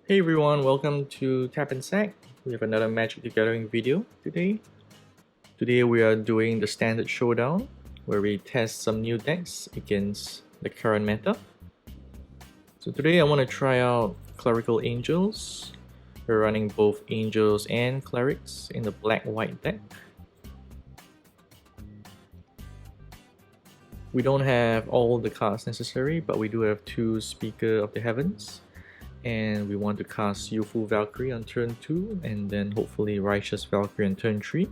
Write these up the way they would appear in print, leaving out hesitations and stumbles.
Hey everyone, welcome to Tap and Sack. We have another Magic the Gathering video today. Today we are doing the standard showdown where we test some new decks against the current meta. So today I want to try out Clerical Angels. We're running both Angels and Clerics in the black-white deck. We don't have all the cards necessary, but we do have two Speaker of the Heavens. And we want to cast Youthful Valkyrie on turn 2 and then hopefully Righteous Valkyrie on turn 3.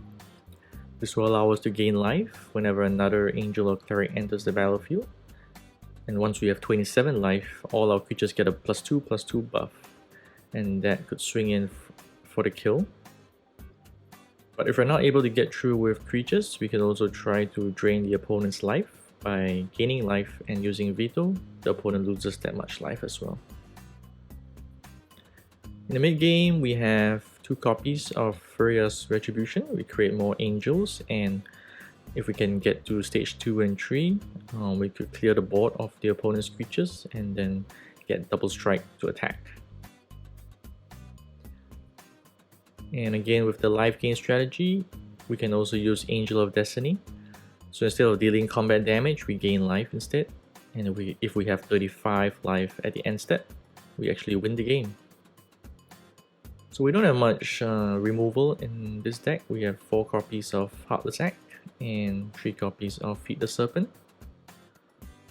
This will allow us to gain life whenever another Angel or Cleric enters the battlefield. And once we have 27 life, all our creatures get a +2/+2 buff, and that could swing in for the kill. But if we're not able to get through with creatures, we can also try to drain the opponent's life by gaining life and using Veto. The opponent loses that much life as well. In the mid game, we have 2 copies of Furia's Retribution. We create more angels, and if we can get to stage 2 and 3, we could clear the board of the opponent's creatures and then get double strike to attack. And again, with the Lifegain strategy, we can also use Angel of Destiny. So instead of dealing combat damage, we gain life instead. And if we have 35 life at the end step, we actually win the game. So we don't have much removal in this deck. We have 4 copies of Heartless Act and 3 copies of Feed the Serpent.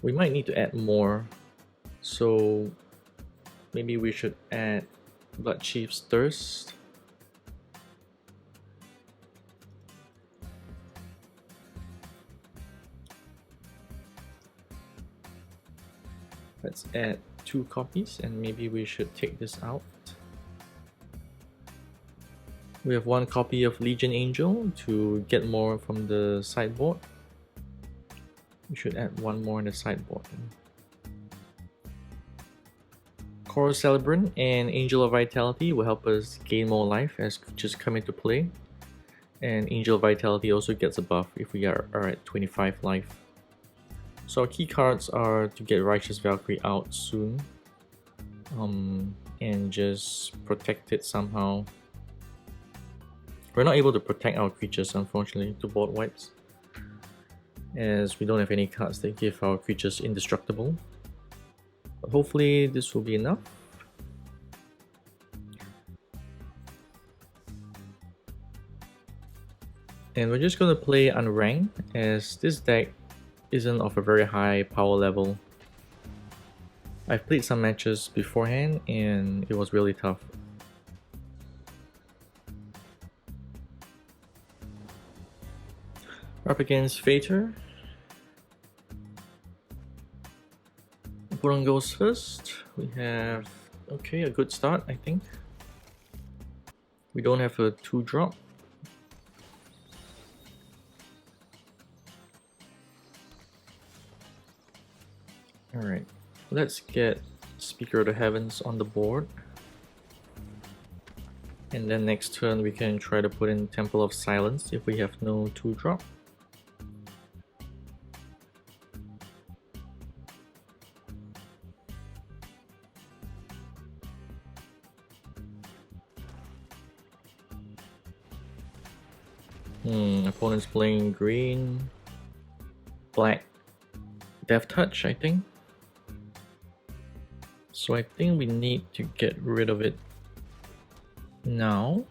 We might need to add more, so maybe we should add Bloodchief's Thirst. Let's add 2 copies, and maybe we should take this out. We have 1 copy of Legion Angel to get more from the sideboard. We should add 1 more in the sideboard. Chorus Celebrant and Angel of Vitality will help us gain more life as creatures come into play. And Angel of Vitality also gets a buff if we are at 25 life. So our key cards are to get Righteous Valkyrie out soon. And just protect it somehow. We're not able to protect our creatures, unfortunately, to board wipes, as we don't have any cards that give our creatures indestructible. But hopefully this will be enough. And we're just going to play unranked, as this deck isn't of a very high power level. I've played some matches beforehand and it was really tough. We're up against Fater. Opponent goes first. We have, okay, a good start, I think. We don't have a 2-drop. Alright, let's get Speaker of the Heavens on the board. And then next turn we can try to put in Temple of Silence if we have no 2-drop. Opponent's playing green, black, Death Touch, I think. So I think we need to get rid of it now.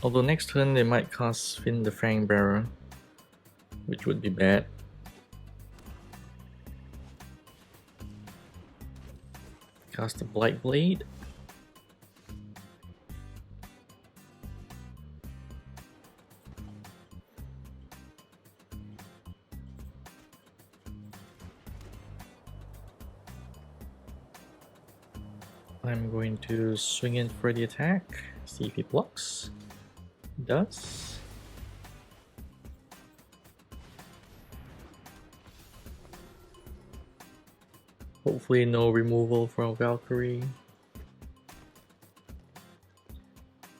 Although next turn they might cast Finn the Fangbearer, which would be bad. Cast the Blight Blade. I'm going to swing in for the attack, see if he blocks. He does. Hopefully no removal from Valkyrie.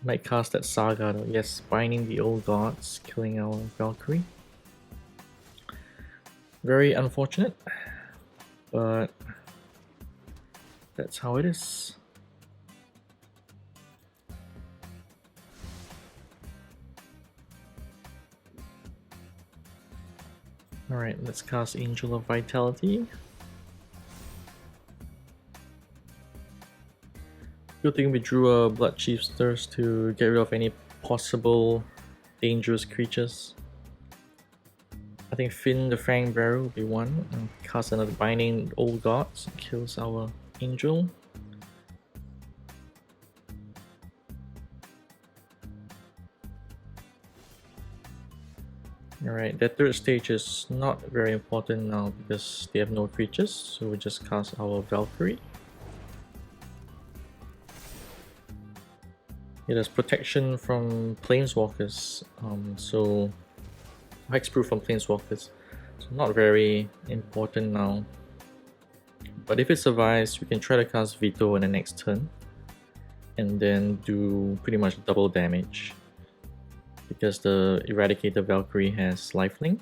Might cast that Saga though. Yes, binding the old gods, killing our Valkyrie. Very unfortunate, but that's how it is. Alright, let's cast Angel of Vitality. Good thing we drew a Blood Chief's Thirst to get rid of any possible dangerous creatures. I think Finn the Fang Bearer will be one, and cast another Binding Old Gods, kills our Angel. Alright, that third stage is not very important now because they have no creatures, so we just cast our Valkyrie. It has protection from Planeswalkers, so hexproof from Planeswalkers, so not very important now. But if it survives, we can try to cast Veto in the next turn, and then do pretty much double damage. Because the Eradicator Valkyrie has lifelink.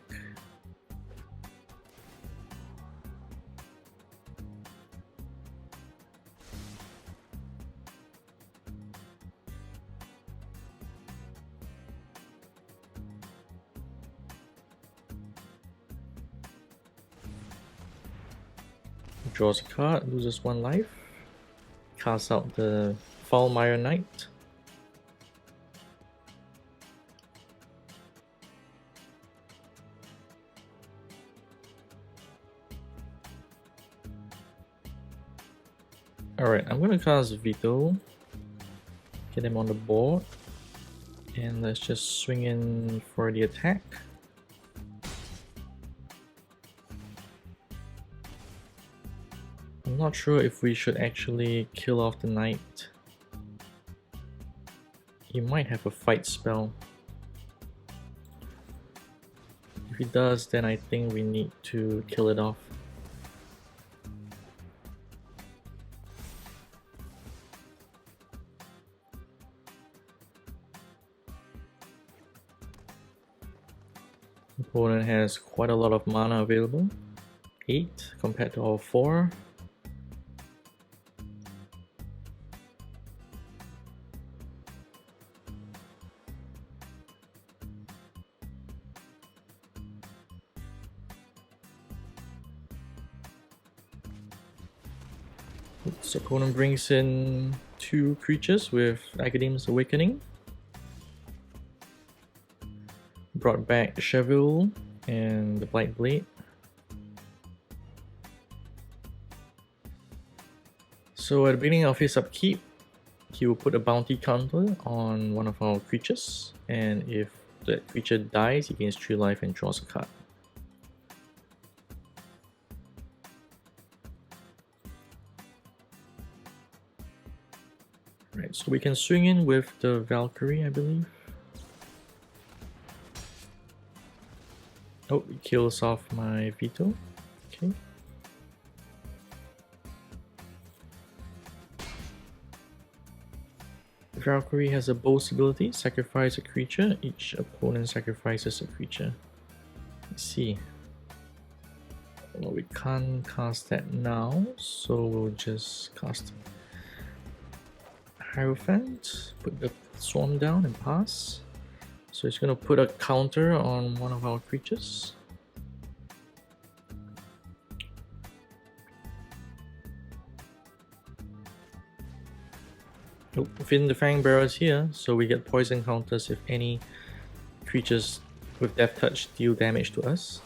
Draws a card, loses 1 life. Casts out the Foulmire Knight. Alright, I'm gonna cast Veto. Get him on the board. And let's just swing in for the attack. I'm not sure if we should actually kill off the knight. He might have a fight spell. If he does, then I think we need to kill it off. Opponent has quite a lot of mana available. 8 compared to our 4. So opponent brings in 2 creatures with Academ's Awakening. Brought back the Cheville and the Blight Blade. So at the beginning of his upkeep, he will put a bounty counter on one of our creatures, and if that creature dies, he gains 3 life and draws a card. Right, so we can swing in with the Valkyrie, I believe. Oh, it kills off my Veto. Okay. The Valkyrie has a Boast ability, sacrifice a creature. Each opponent sacrifices a creature. Let's see. Well, we can't cast that now, so we'll just cast Hierophant, put the Swarm down and pass. So it's going to put a counter on one of our creatures. Oh, Finn the Fang Bearer is here, so we get poison counters if any creatures with Death Touch deal damage to us.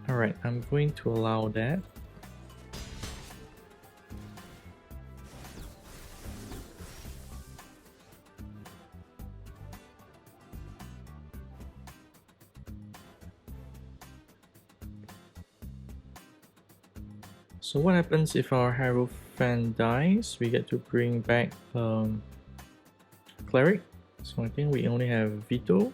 Alright, I'm going to allow that. So what happens if our Hierophant dies? We get to bring back Cleric. So I think we only have Veto.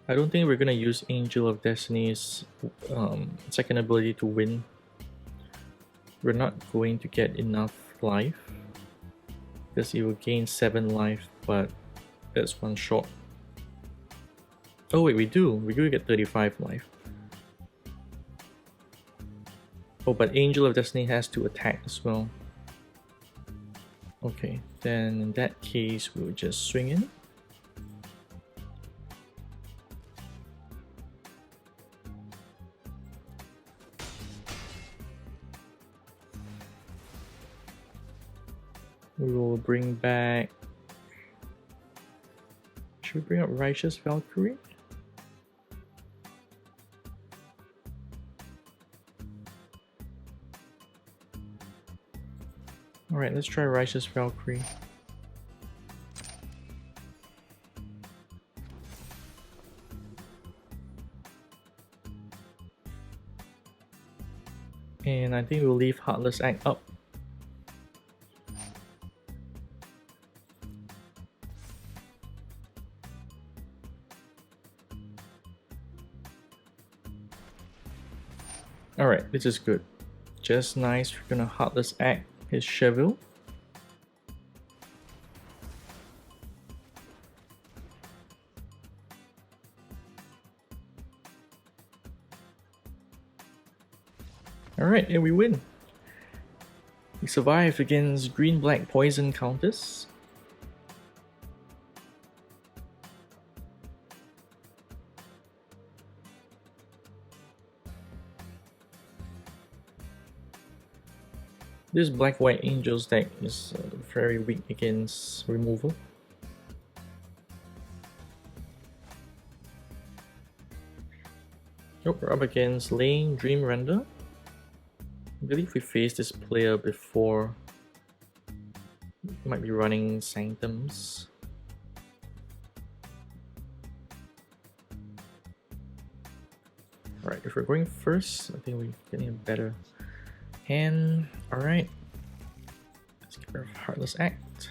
I don't think we're gonna use Angel of Destiny's second ability to win. We're not going to get enough life because it will gain 7 life, but that's one shot. Oh wait, we do get 35 life. Oh, but Angel of Destiny has to attack as well. Okay, then in that case we'll just swing in. We will bring back... Should we bring up Righteous Valkyrie? Alright, let's try Righteous Valkyrie. And I think we'll leave Heartless Act up. Alright, this is good. Just nice. We're gonna Heartless Act his Cheville. Alright, and we win. We survived against green-black poison countess. This black-white angels deck is very weak against removal. Nope, we're up against Lane Dream Render. I believe we faced this player before. Might be running Sanctums. Alright, if we're going first, I think we're getting a better hand. Alright. Let's get rid of Heartless Act.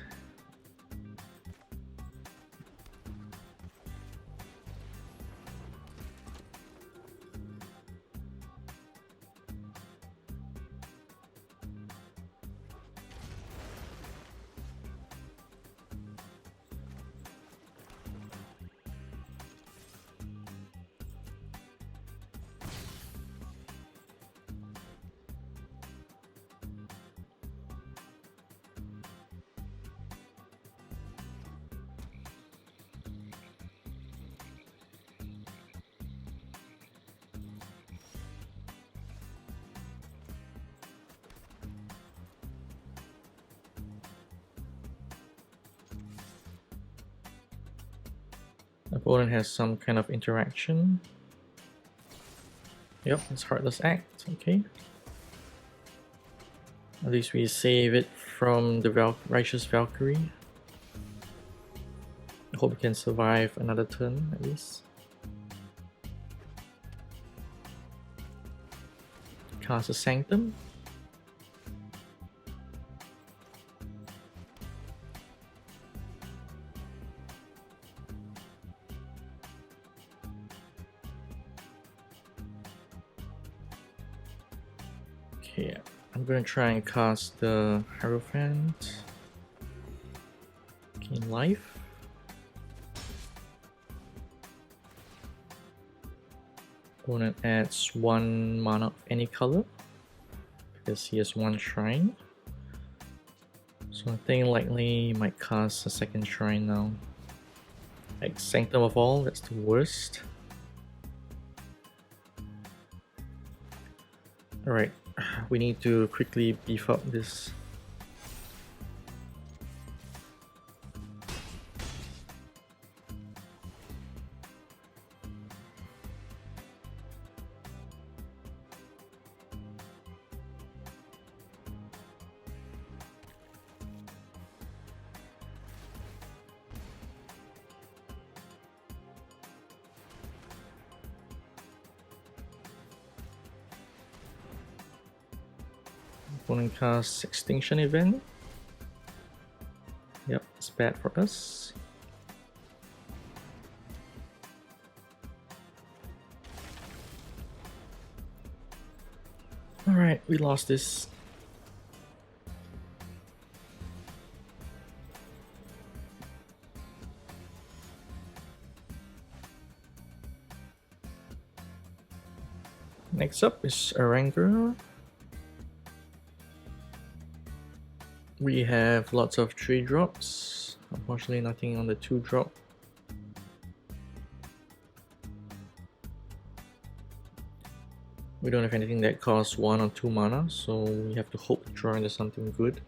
Opponent has some kind of interaction. Yep, it's Heartless Act, okay. At least we save it from the Righteous Valkyrie. I hope we can survive another turn at least. Cast a Sanctum. Okay, I'm gonna try and cast the Hierophant. Gain life. Opponent adds 1 mana of any color because he has 1 shrine. So I think likely you might cast a second shrine now. Like Sanctum of All, that's the worst. Alright, we need to quickly beef up this. Opponent casts Extinction Event. Yep, it's bad for us. Alright, we lost this. Next up is Aranger. We have lots of 3 drops. Unfortunately, nothing on the 2 drop. We don't have anything that costs 1 or 2 mana, so we have to hope to draw into something good.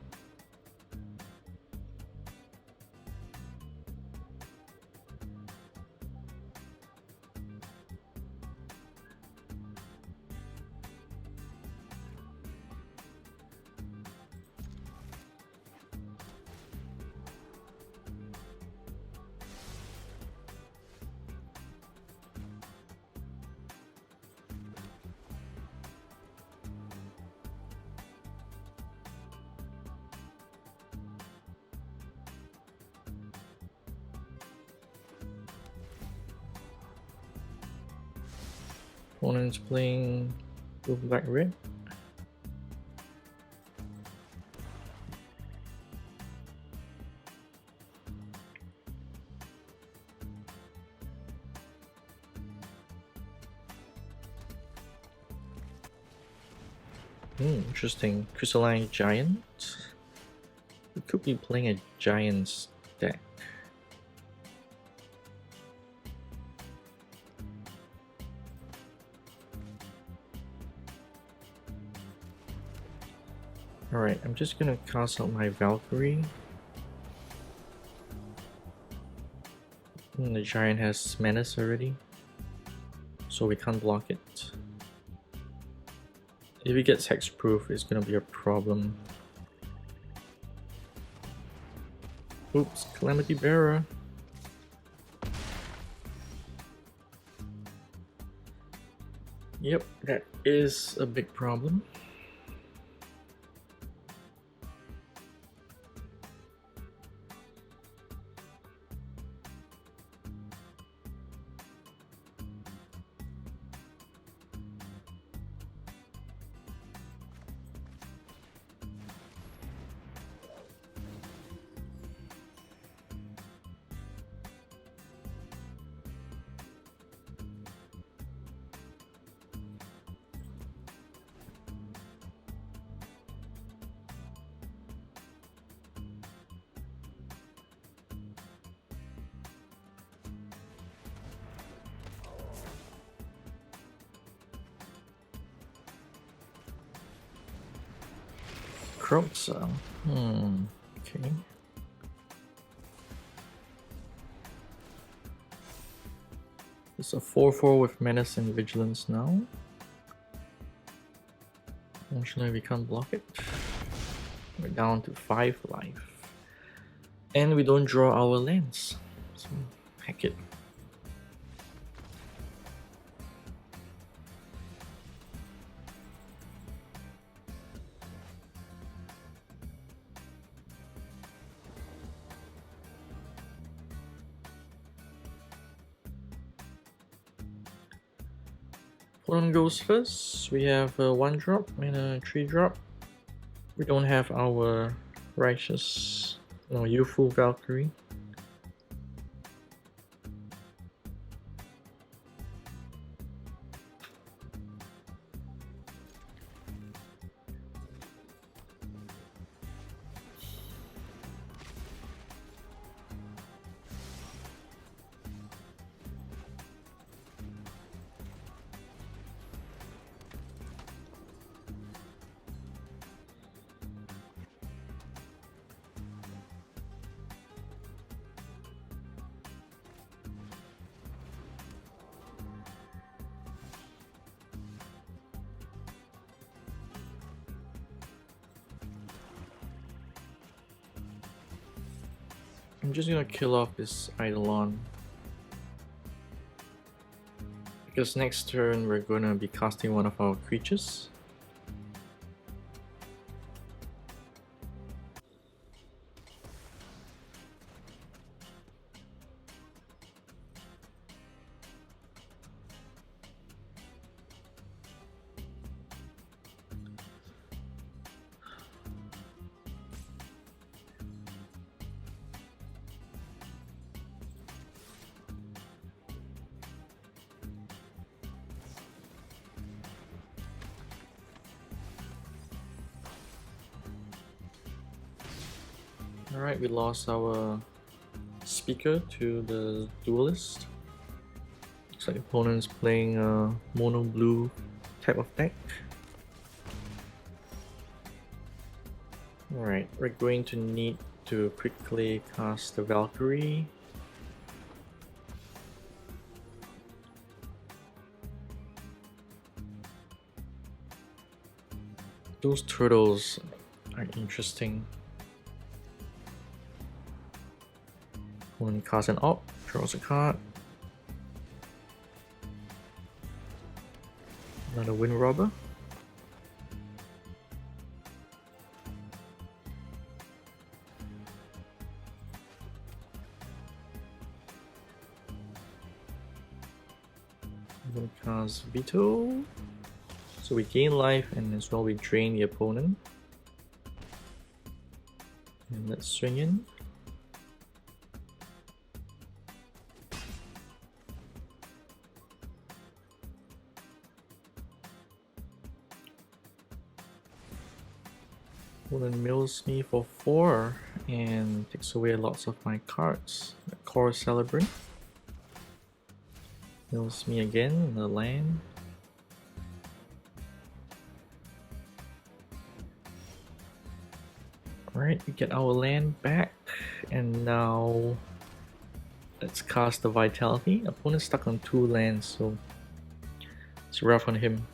Opponent's playing blue, black, red. Interesting. Crystalline Giant. We could be playing a Giant's deck. Alright, I'm just gonna cast out my Valkyrie. The Giant has Menace already, so we can't block it. If it gets hexproof, it's gonna be a problem. Oops, Calamity Bearer. Yep, that is a big problem. Croxa. Okay. It's a 4/4 with Menace and Vigilance now. Unfortunately, we can't block it. We're down to 5 life. And we don't draw our lands. So, heck it. Opponent goes first. We have a 1 drop and a 3 drop. We don't have our youthful Valkyrie. I'm just gonna kill off this Eidolon, because next turn we're gonna be casting one of our creatures. Alright, we lost our speaker to the duelist. Looks like the opponent's playing a mono blue type of deck. Alright, we're going to need to quickly cast the Valkyrie. Those turtles are interesting. One casts an op, draws a card. Another Wind Robber. One casts Veto. So we gain life and as well we drain the opponent. And let's swing in. Opponent mills me for 4 and takes away lots of my cards. Core Celebrant. Mills me again, the land. Alright, we get our land back, and now let's cast the Vitality. Opponent's stuck on 2 lands, so it's rough on him.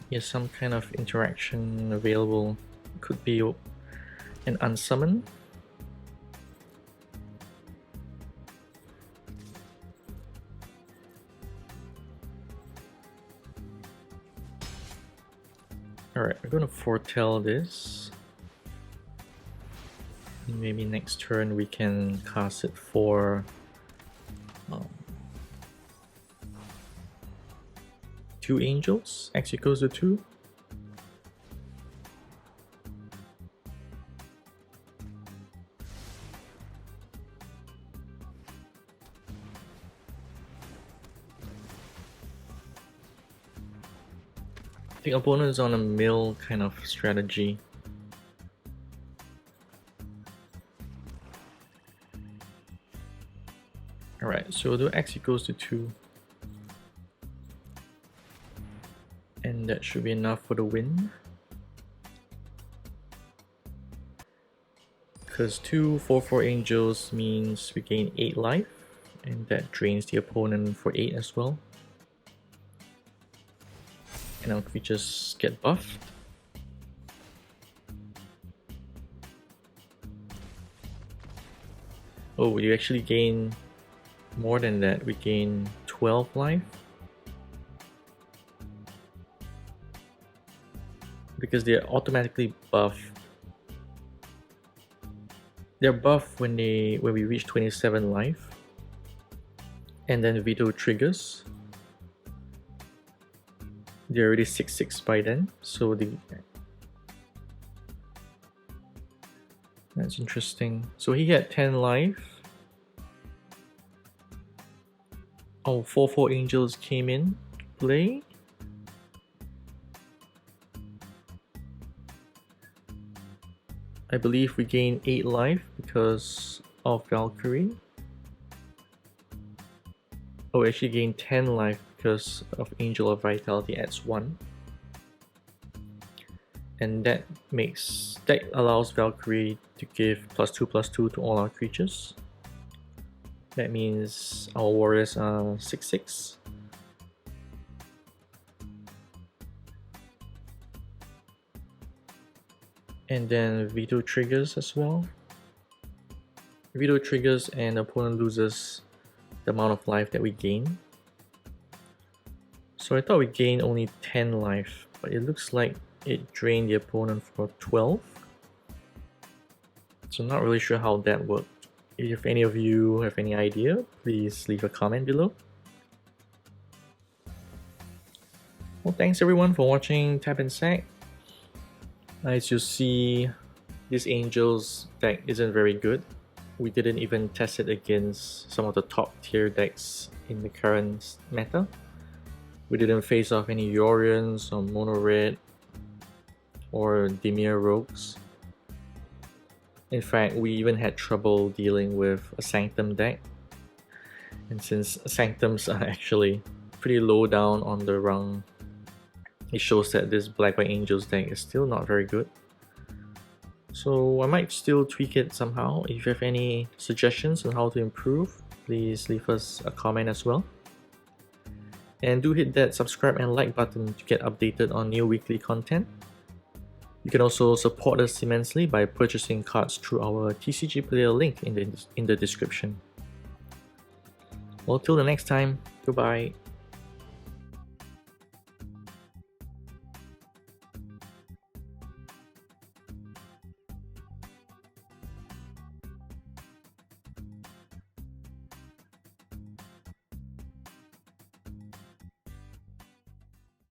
He has some kind of interaction available. Could be an unsummon. Alright, we're gonna foretell this. Maybe next turn we can cast it for 2 angels. X equals to 2. I think opponent is on a mill kind of strategy. Alright, so we'll do X equals to 2. And that should be enough for the win. Because 2 4/4 angels means we gain 8 life, and that drains the opponent for 8 as well. And our creatures get buffed. Oh, you actually gain more than that. We gain 12 life. Because they're automatically buffed. They're buffed when we reach 27 life. And then veto triggers. They're already 6/6 by then, so that's interesting. So he had 10 life. Oh, 4/4 angels came in play. I believe we gain 8 life because of Valkyrie. Oh, we actually gained 10 life because of Angel of Vitality adds 1. And that allows Valkyrie to give +2/+2 to all our creatures. That means our warriors are 6/6. And then veto triggers as well. Veto triggers and the opponent loses the amount of life that we gain. So I thought we gained only 10 life, but it looks like it drained the opponent for 12. So I'm not really sure how that worked. If any of you have any idea, please leave a comment below. Well, thanks everyone for watching Tap and Sack. As you see, this Angels deck isn't very good. We didn't even test it against some of the top tier decks in the current meta. We didn't face off any Yorions or Mono Red or Dimir rogues. In fact, we even had trouble dealing with a Sanctum deck. And since Sanctums are actually pretty low down on the rung, it shows that this Black White Angels deck is still not very good. So I might still tweak it somehow. If you have any suggestions on how to improve, please leave us a comment as well. And do hit that subscribe and like button to get updated on new weekly content. You can also support us immensely by purchasing cards through our TCG player link in the description. Well, till the next time, goodbye.